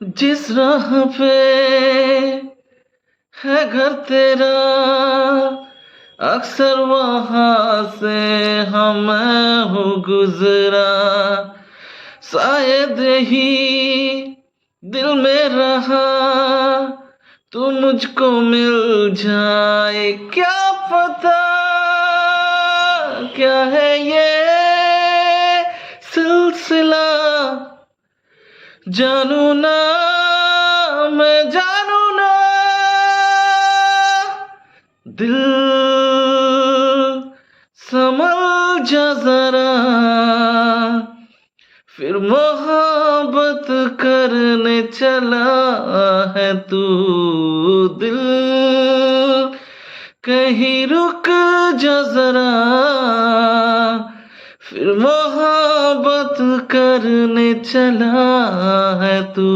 जिस राह पे है घर तेरा, अक्सर वहां से मैं हूँ गुजरा। शायद ही दिल में रहा तू मुझको मिल जाए, क्या पता क्या है ये सिलसिला। जानू ना, मैं जानू ना, दिल संभल जा जरा, फिर मोहब्बत करने चला है तू। दिल कहीं रुक जा जरा, फिर मोहब्बत करने चला है तू।